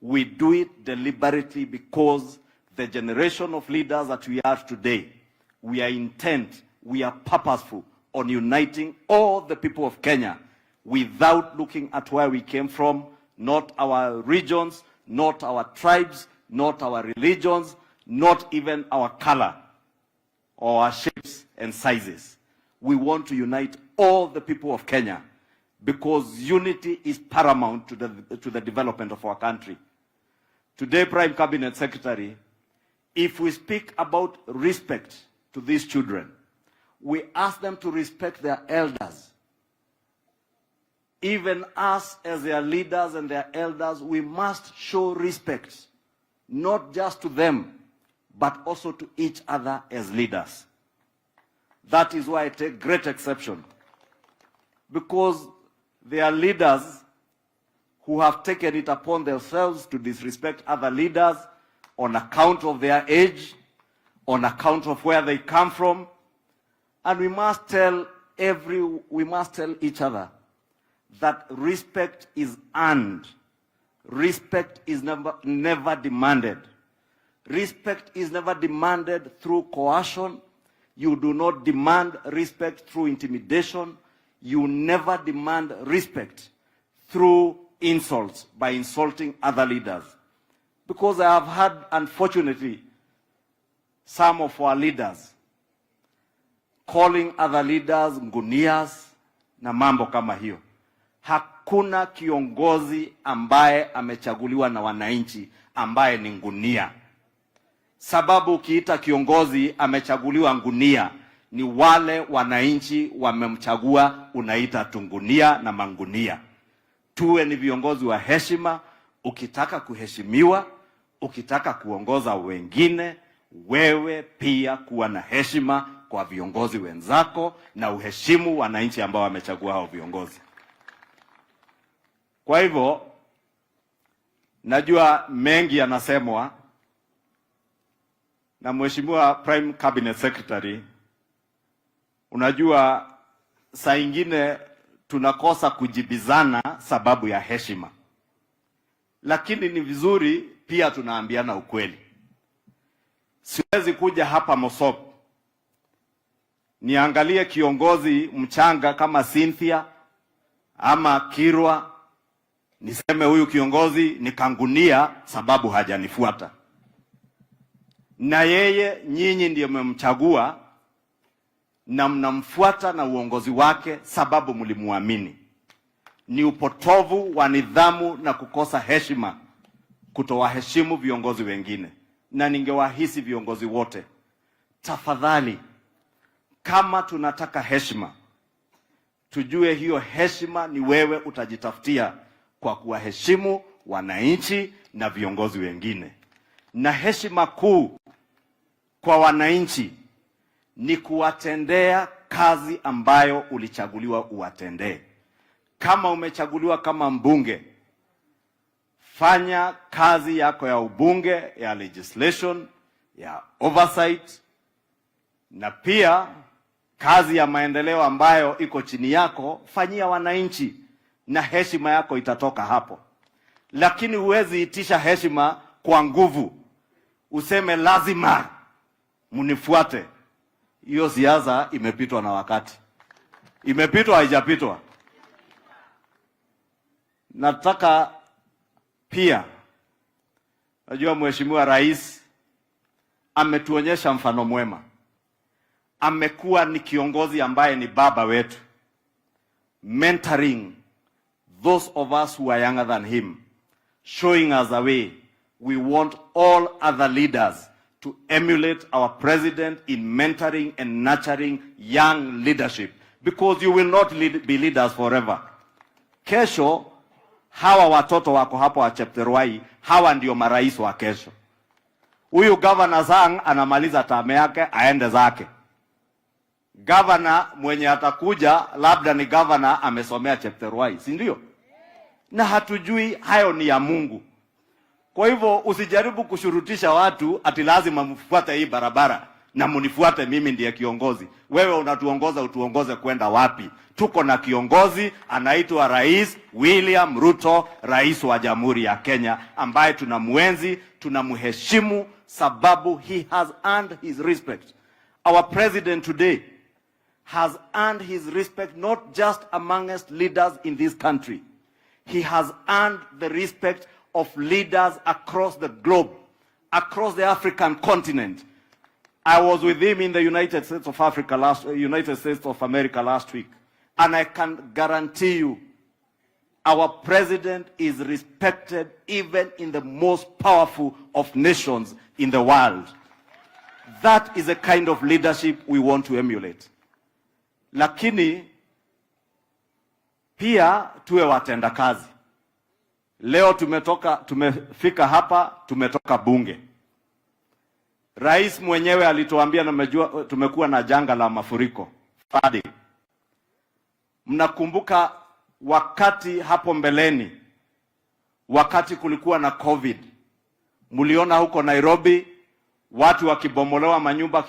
We do it deliberately because the generation of leaders that we are today, we are intent, we are purposeful on uniting all the people of Kenya without looking at where we came from, not our regions, not our tribes, not our religions, not even our color or our shapes and sizes. We want to unite all the people of Kenya because unity is paramount to the development of our country. Today, Prime Cabinet Secretary, if we speak about respect to these children, we ask them to respect their elders. Even us as their leaders and their elders, we must show respect, not just to them, but also to each other as leaders. That is why I take great exception, because there are leaders who have taken it upon themselves to disrespect other leaders on account of their age, on account of where they come from. And we must tell each other that respect is earned. Respect is never demanded. Respect is never demanded through coercion. You do not demand respect through intimidation. You never demand respect through insults, by insulting other leaders. Because I have had, unfortunately, some of our leaders calling other leaders ngunias na mambo kama hiyo. Hakuna kiongozi ambaye amechaguliwa na wananchi ambaye ni ngunia. Sababu ukiita kiongozi amechaguliwa ngunia, ni wale wananchi wamemchagua, unaita tungunia na mangunia. Tuwe ni viongozi wa heshima. Ukitaka kuheshimiwa, ukitaka kuongoza wengine, wewe pia kuwa na heshima kwa viongozi wenzako na uheshimu wananchi ambao wamechagua hao viongozi. Kwa hivyo, najua mengi yanasemwa na Mheshimiwa Prime Cabinet Secretary. Unajua saa ingine tunakosa kujibizana sababu ya heshima. Lakini ni vizuri pia tunaambiana ukweli. Siwezi kuja hapa Mosop niangalie kiongozi mchanga kama Cynthia ama Kirwa niseme huyu kiongozi ni kangunia sababu hajanifuata. Na yeye nyinyi ndiye mmemchagua na mnamfuata na uongozi wake sababu mlimuamini. Ni upotovu wa nidhamu na kukosa heshima kutowaheshimu viongozi wengine. Na ningewahisi viongozi wote, tafadhali, kama tunataka heshima, tujue hiyo heshima ni wewe utajitafutia kwa kuwaheshimu wananchi na viongozi wengine. Na heshima kuu kwa wananchi ni kuwatendea kazi ambayo ulichaguliwa uwatendee. Kama umechaguliwa kama mbunge, fanya kazi yako ya ubunge, ya legislation, ya oversight, na pia kazi ya maendeleo ambayo iko chini yako, fanyia wananchi, na heshima yako itatoka hapo. Lakini huwezi itisha heshima kwa nguvu, useme lazima munifuate. Hiyo siasa imepitwa na wakati. Imepitwa haijapitwa. Nataka pia, najua Mheshimiwa Rais ametuonyesha mfano mwema. Amekuwa ni kiongozi ambaye ni baba wetu, mentoring those of us who are younger than him, showing us the way. We want all other leaders to emulate our president in mentoring and nurturing young leadership, because you will not be leaders forever. Kesho hawa watoto wako hapo wa Chepterwai, hawa ndio marais wa kesho. Huyu Governor Sang anamaliza term yake aende zake. Governor mwenye atakuja labda ni governor amesomea Chepterwai, si ndio? Na hatujui hayo ni ya Mungu. Kwa hivyo usijaribu kushurutisha watu ati lazima mfuate hii barabara na munifuate mimi ndiye kiongozi. Wewe unatuongoza, utuongoze kwenda wapi? Tuko na kiongozi anaitwa Rais William Ruto, rais wa Jamhuri ya Kenya, ambaye tunamuenzi, tunamheshimu sababu he has earned his respect. Our president today has earned his respect not just amongst leaders in this country. He has earned the respect of leaders across the globe, across the African continent. I was with him in the United States of America last week, and I can guarantee you, our president is respected even in the most powerful of nations in the world. That is the kind of leadership we want to emulate. Lakini pia tuwe watenda kazi. Leo tumefika hapa, tumetoka bunge. Rais mwenyewe alituambia, na mmejua tumekuwa na janga la mafuriko flooding. Mnakumbuka wakati hapo mbeleni, wakati kulikuwa na COVID, mliona huko Nairobi watu wakibomolewa manyumba